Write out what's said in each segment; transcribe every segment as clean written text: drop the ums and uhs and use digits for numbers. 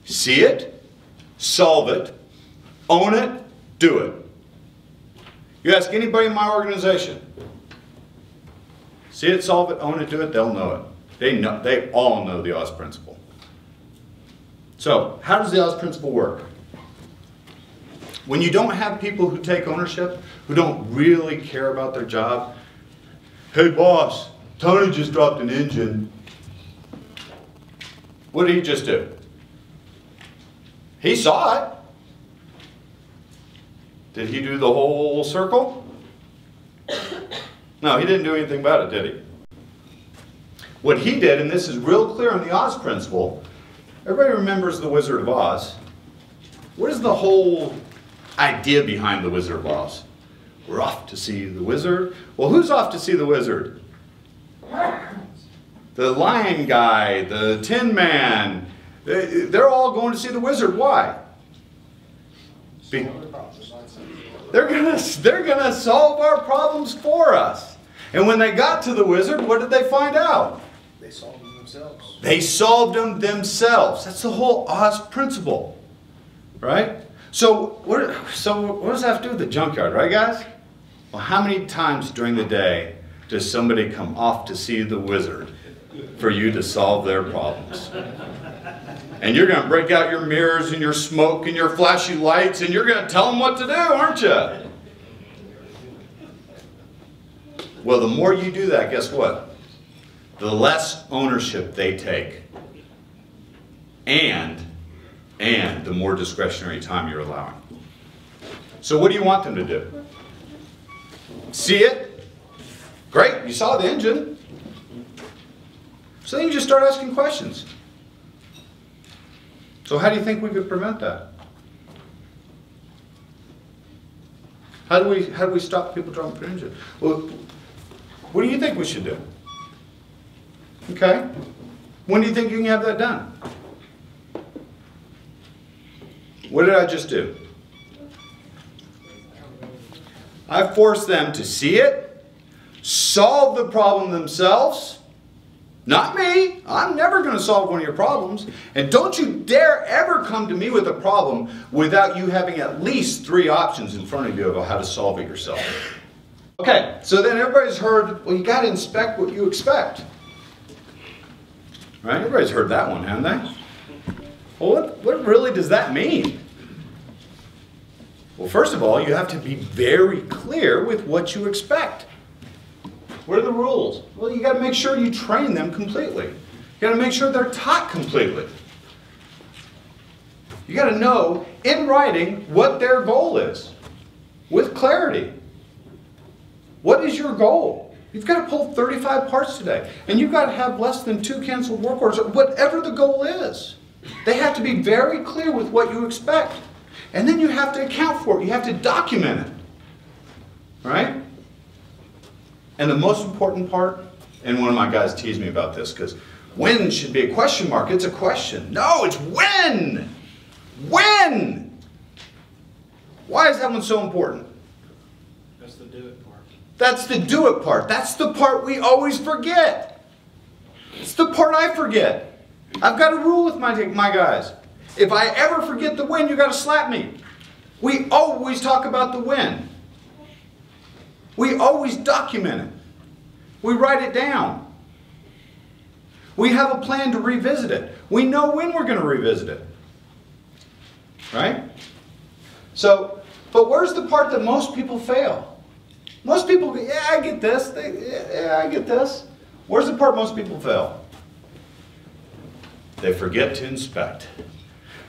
See it, solve it, own it, do it. You ask anybody in my organization, see it, solve it, own it, do it, they'll know it. They all know the Oz principle. So, how does the Oz principle work? When you don't have people who take ownership, who don't really care about their job, hey boss, Tony just dropped an engine. What did he just do? He saw it. Did he do the whole circle? No, he didn't do anything about it, did he? What he did, and this is real clear on the Oz principle, everybody remembers the Wizard of Oz. What is the whole idea behind the Wizard of Oz? We're off to see the wizard. Well, who's off to see the wizard? The lion guy, the tin man. They're all going to see the wizard. Why? They're gonna solve our problems for us. And when they got to the wizard, what did they find out? They solved them themselves. They solved them themselves. That's the whole Oz principle, right? So what does that have to do with the junkyard, right, guys? Well, how many times during the day does somebody come off to see the wizard for you to solve their problems? And you're going to break out your mirrors and your smoke and your flashy lights and you're going to tell them what to do, aren't you? Well, the more you do that, guess what? The less ownership they take. And the more discretionary time you're allowing. So what do you want them to do? See it? Great, you saw the engine. So then you just start asking questions. So how do you think we could prevent that? How do we stop people driving their engine? Well, what do you think we should do? Okay. When do you think you can have that done? What did I just do? I forced them to see it, solve the problem themselves. Not me. I'm never going to solve one of your problems. And don't you dare ever come to me with a problem without you having at least 3 options in front of you about how to solve it yourself. Okay, so then everybody's heard, well, you got to inspect what you expect. Right? Everybody's heard that one, haven't they? Well, what really does that mean? Well, first of all, you have to be very clear with what you expect. What are the rules? Well, you got to make sure you train them completely. You got to make sure they're taught completely. You got to know in writing what their goal is with clarity. What is your goal? You've got to pull 35 parts today, and you've got to have less than 2 canceled work orders, whatever the goal is. They have to be very clear with what you expect. And then you have to account for it. You have to document it. Right? And the most important part, and one of my guys teased me about this, because when should be a question mark. It's a question. No, it's when. When. Why is that one so important? That's the do it part. That's the do it part. That's the part we always forget. It's the part I forget. I've got a rule with my guys. If I ever forget the when, you got to slap me. We always talk about the when. We always document it. We write it down. We have a plan to revisit it. We know when we're going to revisit it. Right? So, but where's the part that most people fail? Most people go, yeah, I get this. Yeah, I get this. Where's the part most people fail? They forget to inspect.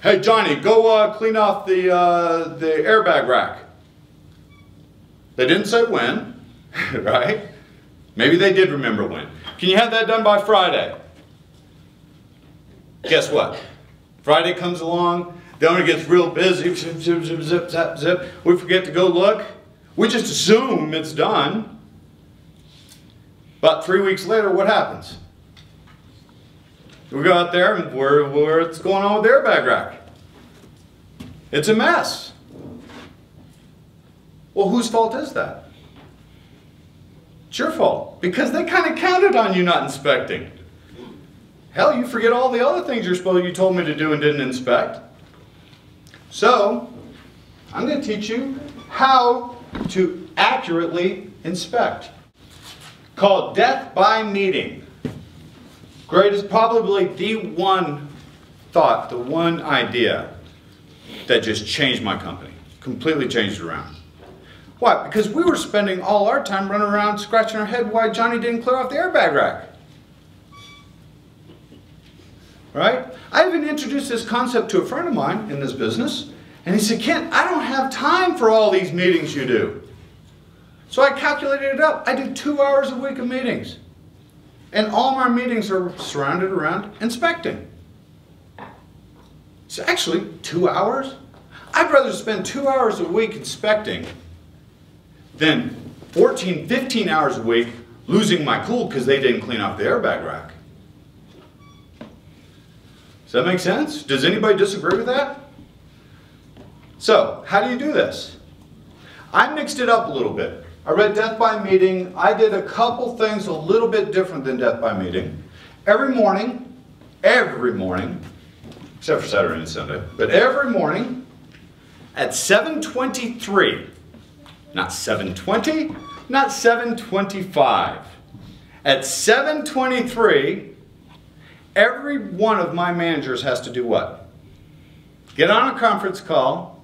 Hey, Johnny, go clean off the airbag rack. They didn't say when, right? Maybe they did remember when. Can you have that done by Friday? Guess what? Friday comes along, the owner gets real busy, zip, zip, zip, zip, zip, zip. We forget to go look. We just assume it's done. About 3 weeks later, what happens? We go out there and what's going on with the airbag rack? It's a mess. Well, whose fault is that? It's your fault. Because they kind of counted on you not inspecting. Hell, you forget all the other things you told me to do and didn't inspect. So, I'm going to teach you how to accurately inspect. Called death by meeting. Great is probably the one thought, the one idea that just changed my company. Completely changed it around. Why? Because we were spending all our time running around scratching our head why Johnny didn't clear off the airbag rack. Right? I even introduced this concept to a friend of mine in this business, and he said, Kent, I don't have time for all these meetings you do. So I calculated it up. I do 2 hours a week of meetings. And all my meetings are surrounded around inspecting. It's actually 2 hours. I'd rather spend 2 hours a week inspecting than 14, 15 hours a week losing my cool because they didn't clean off the airbag rack. Does that make sense? Does anybody disagree with that? So, how do you do this? I mixed it up a little bit. I read death by meeting. I did a couple things a little bit different than death by meeting. Every morning, except for Saturday and Sunday, but every morning at 7:23, not 7:20, not 7:25, at 7:23, every one of my managers has to do what? Get on a conference call,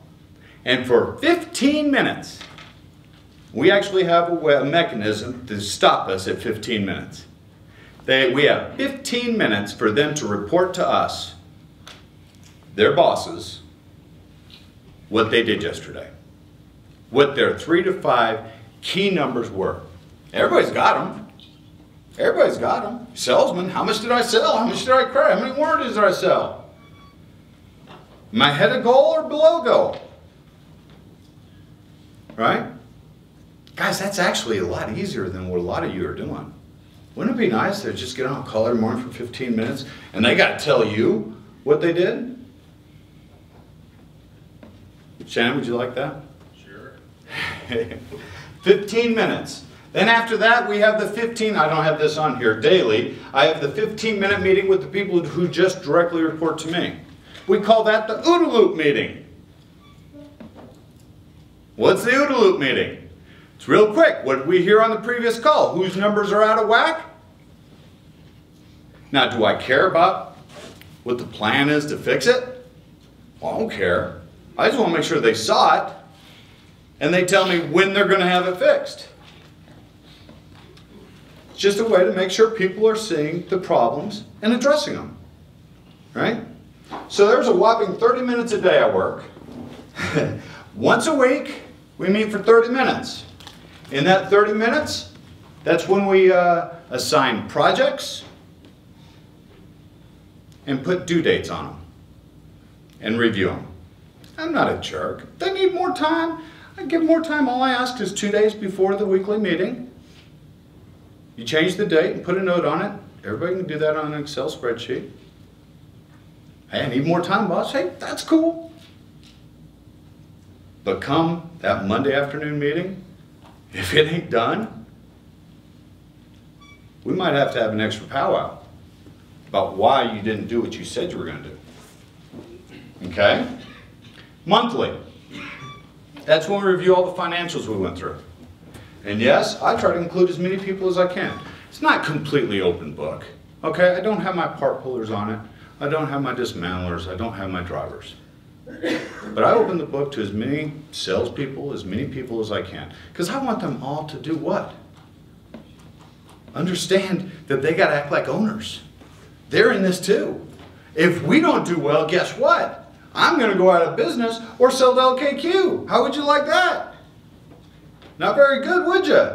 and for 15 minutes, we actually have a mechanism to stop us at 15 minutes. We have 15 minutes for them to report to us, their bosses, what they did yesterday. What their 3 to 5 key numbers were. Everybody's got them. Everybody's got them. Salesman, how much did I sell? How much did I credit? How many warranties did I sell? Am I ahead of goal or below goal? Right? Guys, that's actually a lot easier than what a lot of you are doing. Wouldn't it be nice to just get on a call every morning for 15 minutes and they got to tell you what they did? Shannon, would you like that? Sure. 15 minutes. Then after that, we have the 15, I don't have this on here, daily. I have the 15-minute meeting with the people who just directly report to me. We call that the OODA loop meeting. What's the OODA loop meeting? It's real quick. What did we hear on the previous call? Whose numbers are out of whack? Now, do I care about what the plan is to fix it? Well, I don't care. I just want to make sure they saw it and they tell me when they're going to have it fixed. It's just a way to make sure people are seeing the problems and addressing them. Right? So there's a whopping 30 minutes a day I work. Once a week, we meet for 30 minutes. In that 30 minutes, that's when we assign projects and put due dates on them and review them. I'm not a jerk. If they need more time, I give more time. All I ask is 2 days before the weekly meeting. You change the date and put a note on it. Everybody can do that on an Excel spreadsheet. Hey, I need more time, boss. Hey, that's cool. But come that Monday afternoon meeting, if it ain't done, we might have to have an extra powwow about why you didn't do what you said you were going to do. Okay? Monthly. That's when we review all the financials we went through. And yes, I try to include as many people as I can. It's not completely open book. Okay, I don't have my part pullers on it. I don't have my dismantlers. I don't have my drivers. But I open the book to as many salespeople, as many people as I can. Because I want them all to do what? Understand that they got to act like owners. They're in this too. If we don't do well, guess what? I'm going to go out of business or sell to LKQ. How would you like that? Not very good, would you?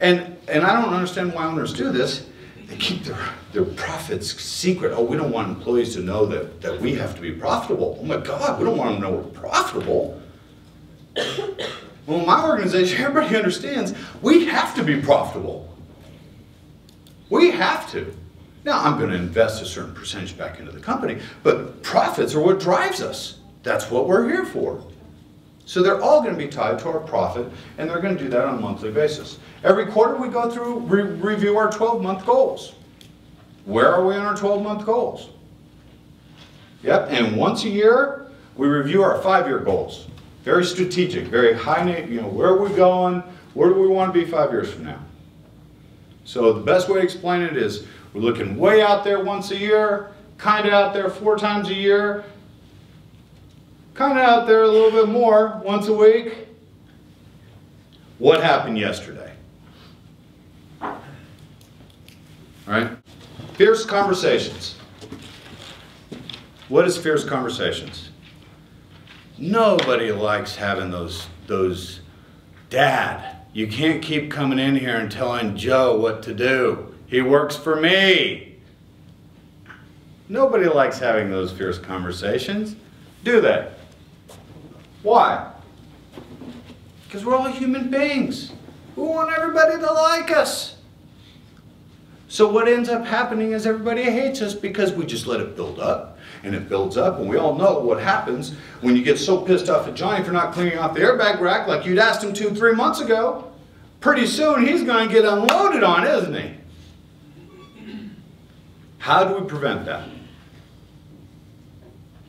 And I don't understand why owners do this. They keep their profits secret. Oh, we don't want employees to know that we have to be profitable. Oh my God, we don't want them to know we're profitable. Well, in my organization, everybody understands we have to be profitable. We have to. Now, I'm going to invest a certain percentage back into the company, but profits are what drives us. That's what we're here for. So they're all going to be tied to our profit, and they're going to do that on a monthly basis. Every quarter we go through, review our 12-month goals. Where are we on our 12-month goals? Yep, and once a year, we review our 5-year goals. Very strategic, very high, where are we going? Where do we want to be 5 years from now? So the best way to explain it is we're looking way out there once a year, kind of out there 4 times a year, kind of out there a little bit more once a week. What happened yesterday? All right? Fierce conversations. What is fierce conversations? Nobody likes having those, Dad, you can't keep coming in here and telling Joe what to do. He works for me. Nobody likes having those fierce conversations, do they? Why? Because we're all human beings. We want everybody to like us. So what ends up happening is everybody hates us because we just let it build up. And it builds up, and we all know what happens when you get so pissed off at Johnny for not cleaning off the airbag rack like you'd asked him to 3 months ago. Pretty soon he's going to get unloaded on, isn't he? How do we prevent that?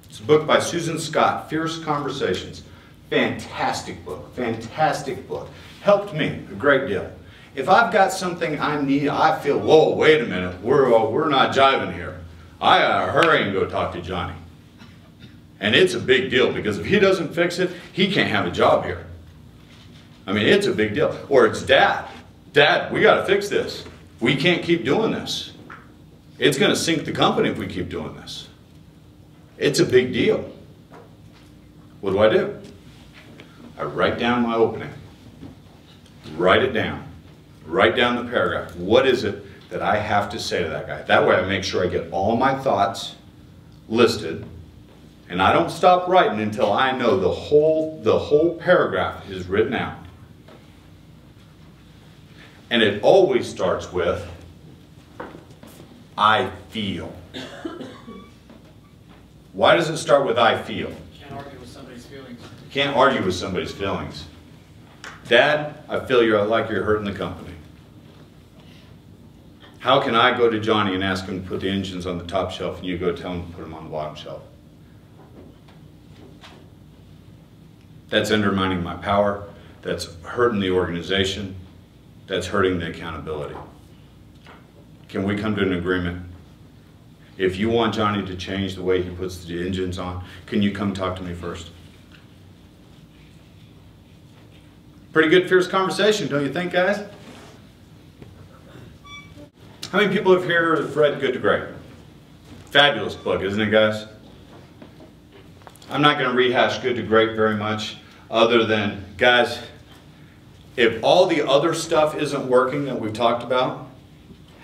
It's a book by Susan Scott, Fierce Conversations. Fantastic book, fantastic book. Helped me a great deal. If I've got something I need, I feel, whoa, wait a minute, we're not jiving here. I gotta hurry and go talk to Johnny. And it's a big deal because if he doesn't fix it, he can't have a job here. I mean, it's a big deal. Or it's Dad. Dad, we gotta fix this. We can't keep doing this. It's gonna sink the company if we keep doing this. It's a big deal. What do? I write down my opening. Write it down. Write down the paragraph. What is it that I have to say to that guy? That way I make sure I get all my thoughts listed, and I don't stop writing until I know the whole paragraph is written out. And it always starts with, I feel. Why does it start with I feel? Can't argue with somebody's feelings. You can't argue with somebody's feelings. Dad, I feel like you're hurting the company. How can I go to Johnny and ask him to put the engines on the top shelf and you go tell him to put them on the bottom shelf? That's undermining my power. That's hurting the organization. That's hurting the accountability. Can we come to an agreement? If you want Johnny to change the way he puts the engines on, can you come talk to me first? Pretty good fierce conversation, don't you think, guys? How many people have here have read Good to Great? Fabulous book, isn't it, guys? I'm not going to rehash Good to Great very much, other than, guys, if all the other stuff isn't working that we've talked about,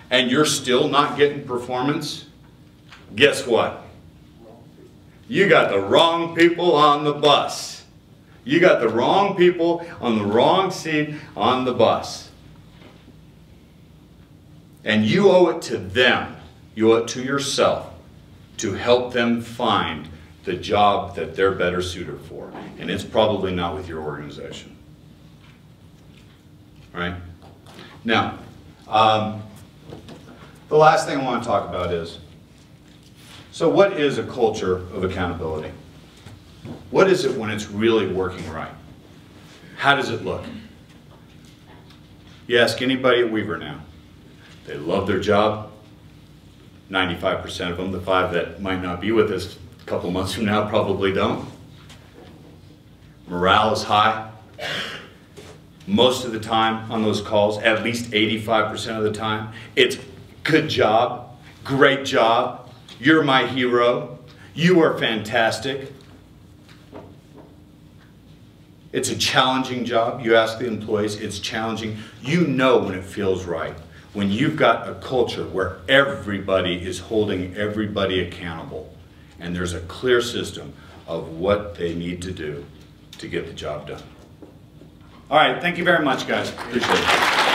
and you're still not getting performance, guess what? You got the wrong people on the bus. You got the wrong people on the wrong seat on the bus. And you owe it to them, you owe it to yourself, to help them find the job that they're better suited for. And it's probably not with your organization. All right? Now, the last thing I want to talk about is, so what is a culture of accountability? What is it when it's really working right? How does it look? You ask anybody at Weaver now. They love their job. 95% of them, the 5 that might not be with us a couple months from now, probably don't. Morale is high. Most of the time on those calls, at least 85% of the time, it's good job, great job, you're my hero, you are fantastic. It's a challenging job. You ask the employees, it's challenging. You know when it feels right. When you've got a culture where everybody is holding everybody accountable and there's a clear system of what they need to do to get the job done. All right, thank you very much, guys. Appreciate it.